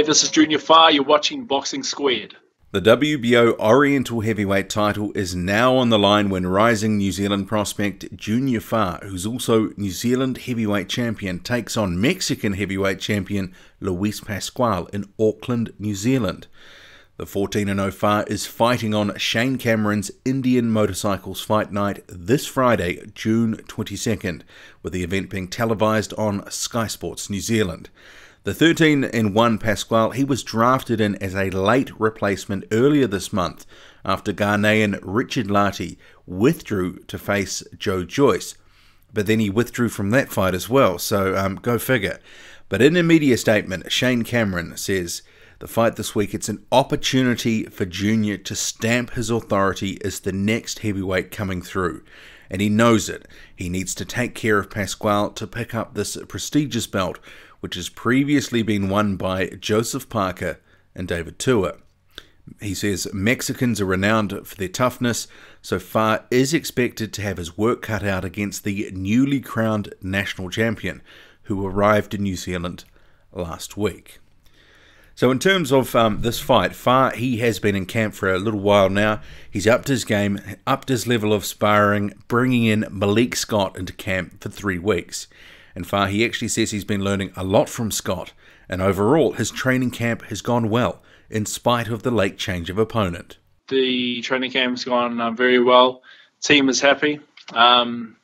Hey, this is Junior Farr. You're watching Boxing Squared. The WBO Oriental Heavyweight title is now on the line when rising New Zealand prospect Junior Farr, who's also New Zealand Heavyweight Champion, takes on Mexican Heavyweight Champion Louie Pascual in Auckland, New Zealand. The 14-0 Farr is fighting on Shane Cameron's Indian Motorcycles Fight Night this Friday, June 22nd, with the event being televised on Sky Sports New Zealand. The 13-1 Pasquale, he was drafted in as a late replacement earlier this month after Ghanaian Richard Lartey withdrew to face Joe Joyce. But then he withdrew from that fight as well, so go figure. But in a media statement, Shane Cameron says, the fight this week, it's an opportunity for Junior to stamp his authority as the next heavyweight coming through. And he knows it. He needs to take care of Pasquale to pick up this prestigious belt, which has previously been won by Joseph Parker and David Tua. He says Mexicans are renowned for their toughness, so Farr is expected to have his work cut out against the newly crowned national champion, who arrived in New Zealand last week. So in terms of this fight, Farr, he has been in camp for a little while now. He's upped his game, upped his level of sparring, bringing in Malik Scott into camp for 3 weeks. And Farr, he actually says he's been learning a lot from Scott, and overall his training camp has gone well, in spite of the late change of opponent. The training camp's gone very well. Team is happy. I'm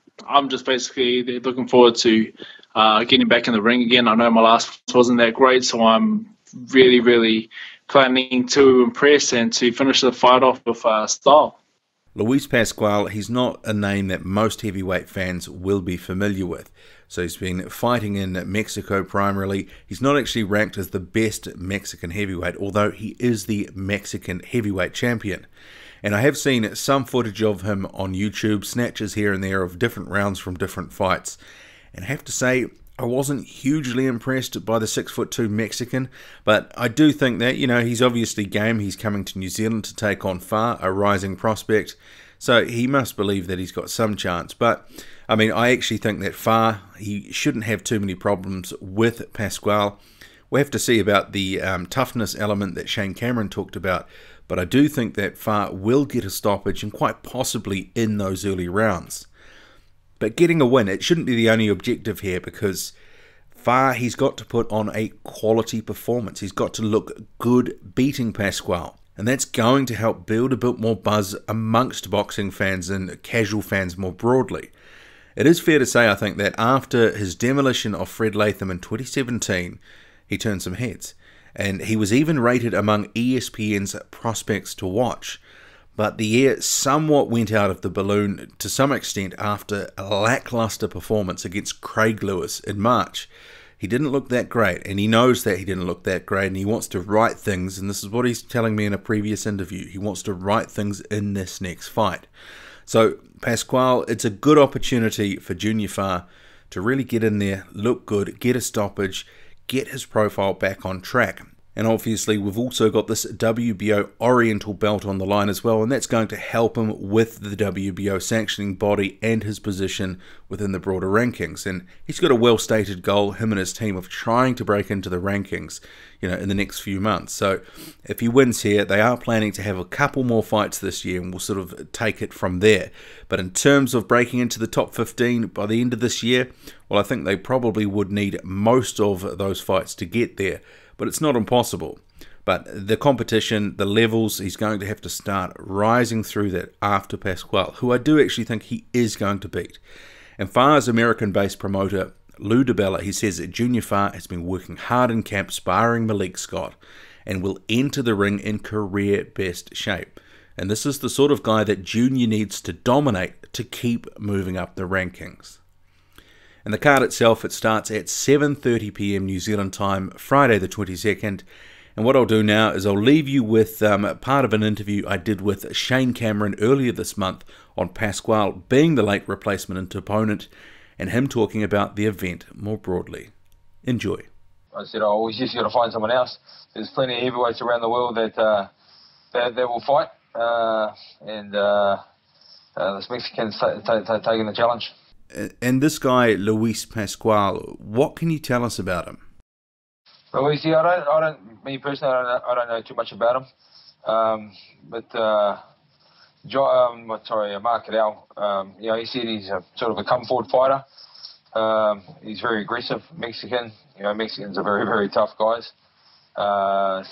just basically looking forward to getting back in the ring again. I know my last wasn't that great, so I'm really planning to impress and to finish the fight off with style. Louie Pasquale, he's not a name that most heavyweight fans will be familiar with. So he's been fighting in Mexico primarily. He's not actually ranked as the best Mexican heavyweight, although he is the Mexican heavyweight champion. And I have seen some footage of him on YouTube, snatches here and there of different rounds from different fights. And I have to say, I wasn't hugely impressed by the 6'2" Mexican, but I do think that, you know, he's obviously game. He's coming to New Zealand to take on Farr, a rising prospect, so he must believe that he's got some chance. But, I mean, I actually think that Farr, he shouldn't have too many problems with Pasquale. We'll have to see about the toughness element that Shane Cameron talked about, but I do think that Farr will get a stoppage and quite possibly in those early rounds. But getting a win, it shouldn't be the only objective here, because Farr, he's got to put on a quality performance. He's got to look good beating Pasquale. And that's going to help build a bit more buzz amongst boxing fans and casual fans more broadly. It is fair to say, I think, that after his demolition of Fred Latham in 2017, he turned some heads. And he was even rated among ESPN's prospects to watch. But the air somewhat went out of the balloon to some extent after a lackluster performance against Craig Lewis in March. He didn't look that great, and he knows that he didn't look that great, and he wants to right things, and this is what he's telling me in a previous interview. He wants to right things in this next fight. So, Pasquale, it's a good opportunity for Junior Farr to really get in there, look good, get a stoppage, get his profile back on track. And obviously, we've also got this WBO Oriental Belt on the line as well, and that's going to help him with the WBO sanctioning body and his position within the broader rankings. And he's got a well-stated goal, him and his team, of trying to break into the rankings, you know, in the next few months. So if he wins here, they are planning to have a couple more fights this year, and we'll sort of take it from there. But in terms of breaking into the top 15 by the end of this year, well, I think they probably would need most of those fights to get there. But it's not impossible. But the competition, the levels, he's going to have to start rising through that after Pasquale, who I do actually think he is going to beat. And Farr's American-based promoter, Lou DiBella, he says that Junior Farr has been working hard in camp sparring Malik Scott and will enter the ring in career-best shape. And this is the sort of guy that Junior needs to dominate to keep moving up the rankings. And the card itself, it starts at 7:30 p.m. New Zealand time, Friday the 22nd. And what I'll do now is I'll leave you with part of an interview I did with Shane Cameron earlier this month on Pasquale being the late replacement into opponent, and him talking about the event more broadly. Enjoy. I said, oh, we just got to find someone else. There's plenty of heavyweights around the world that will fight. This Mexican's taking the challenge. And this guy, Louie Pasquale, what can you tell us about him? Well, you see, me personally, I don't know too much about him. Mark Cadell, he said he's a sort of a come-forward fighter. He's very aggressive, Mexican. Mexicans are very, very tough guys. I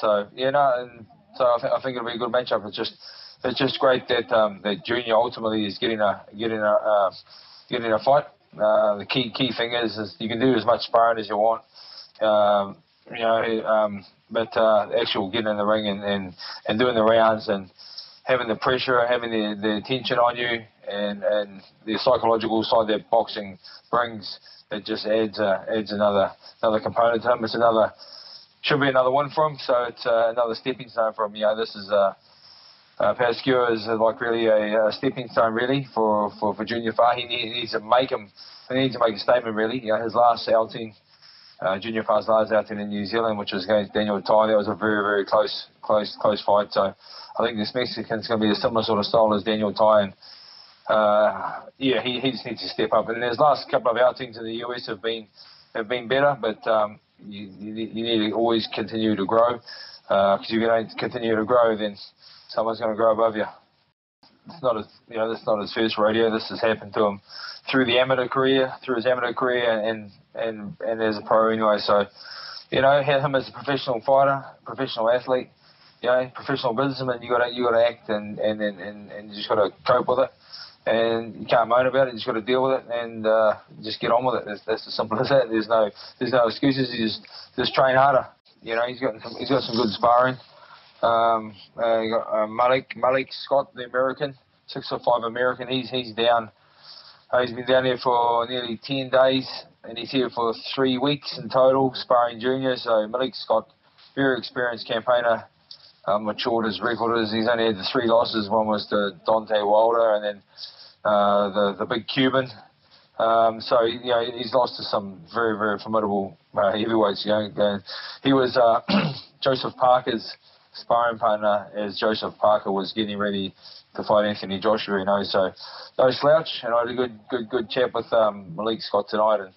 think it'll be a good matchup. It's just great that that Junior ultimately is getting a fight. The key thing is you can do as much sparring as you want. But actual getting in the ring and doing the rounds and having the pressure, having the attention on you, and the psychological side that boxing brings, it just adds another component to him. Should be another win for him, so it's another stepping stone for him. This is Pascual is like really a stepping stone really for Junior Fa. He needs to make a statement really. His last outing, Junior Fa's last outing in New Zealand, which was against Daniel Tai, that was a very, very close fight. So I think this Mexican's going to be a similar sort of style as Daniel Tai, and he just needs to step up. And his last couple of outings in the US have been better, but you need to always continue to grow, because if you don't continue to grow, then someone's going to grow above you. It's not his first rodeo. This has happened to him through his amateur career, and as a pro anyway. So, him as a professional fighter, professional athlete, professional businessman, you got to act and you just got to cope with it. And you can't moan about it. You just got to deal with it and just get on with it. That's as simple as that. There's no excuses. You just train harder. He's got some good sparring. You got Malik Scott, the American, 6'5" American. He's down. He's been down here for nearly 10 days, and he's here for 3 weeks in total, sparring Junior. So Malik Scott, very experienced campaigner, matured his record. He's only had the 3 losses. One was to Dante Wilder, and then the big Cuban. So he's lost to some very, very formidable heavyweights. He was Joseph Parker's sparring partner as Joseph Parker was getting ready to fight Anthony Joshua. So no slouch. And I had a good chat with Malik Scott tonight, and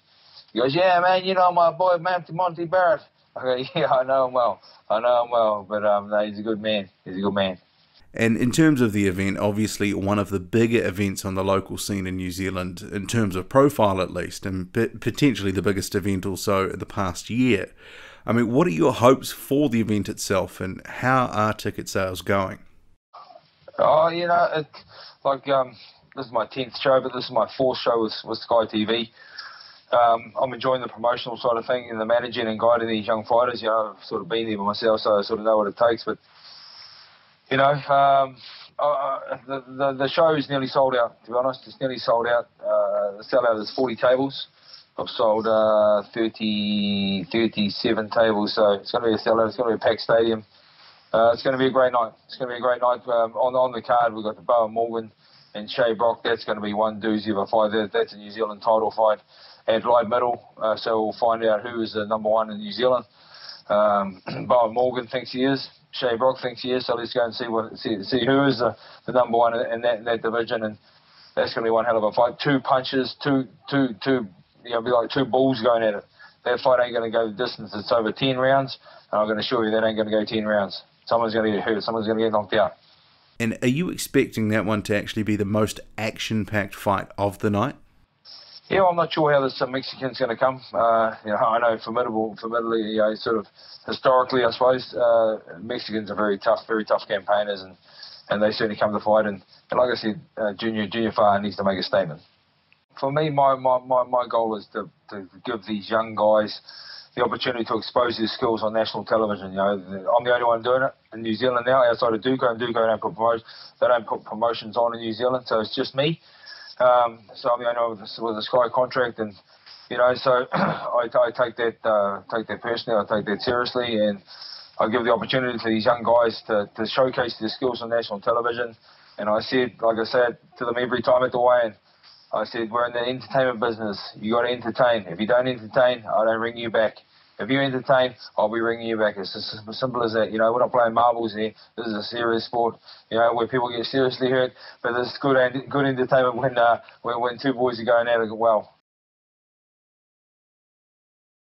he goes, "Yeah, man, my boy Monty Barrett." I go, "Yeah, I know him well, but no, he's a good man. And in terms of the event, obviously one of the bigger events on the local scene in New Zealand, in terms of profile at least, and potentially the biggest event also the past year. I mean, what are your hopes for the event itself, and how are ticket sales going? Oh, it's like this is my 10th show, but this is my 4th show with Sky TV. I'm enjoying the promotional side of things and the managing and guiding these young fighters. I've sort of been there myself, so I sort of know what it takes. But the show is nearly sold out. To be honest, it's nearly sold out. The sellout is 40 tables. I've sold 37 tables, so it's going to be a sellout. It's going to be a packed stadium. It's going to be a great night. On the card, we've got the Bowen Morgan and Shea Brock. That's going to be one doozy of a fight. That's a New Zealand title fight at light middle. So we'll find out who is the number 1 in New Zealand. Bowen Morgan thinks he is. Shea Brock thinks he is. So let's go and see who is the number 1 in that division. And that's going to be one hell of a fight. 2 punches, be like 2 bulls going at it. That fight ain't going to go the distance. It's over 10 rounds, and I'm going to assure you that ain't going to go 10 rounds. Someone's going to get hurt. Someone's going to get knocked out. And are you expecting that one to actually be the most action-packed fight of the night? Yeah, well, I'm not sure how this Mexican's going to come. I know formidably, sort of historically, I suppose, Mexicans are very tough campaigners, and they certainly come to fight. And like I said, Junior Fa needs to make a statement. For me, my goal is to give these young guys the opportunity to expose their skills on national television. I'm the only one doing it in New Zealand now, outside of Duco, and Duco don't put promotions on in New Zealand, so it's just me. So I'm the only one with a Sky contract, and so I take that personally. I take that seriously, and I give the opportunity for these young guys to showcase their skills on national television. And I said to them every time at the weigh-in, I said, we're in the entertainment business. You got to entertain. If you don't entertain, I don't ring you back. If you entertain, I'll be ringing you back. It's as simple as that. We're not playing marbles here. This is a serious sport, where people get seriously hurt. But there's good entertainment when 2 boys are going at it well.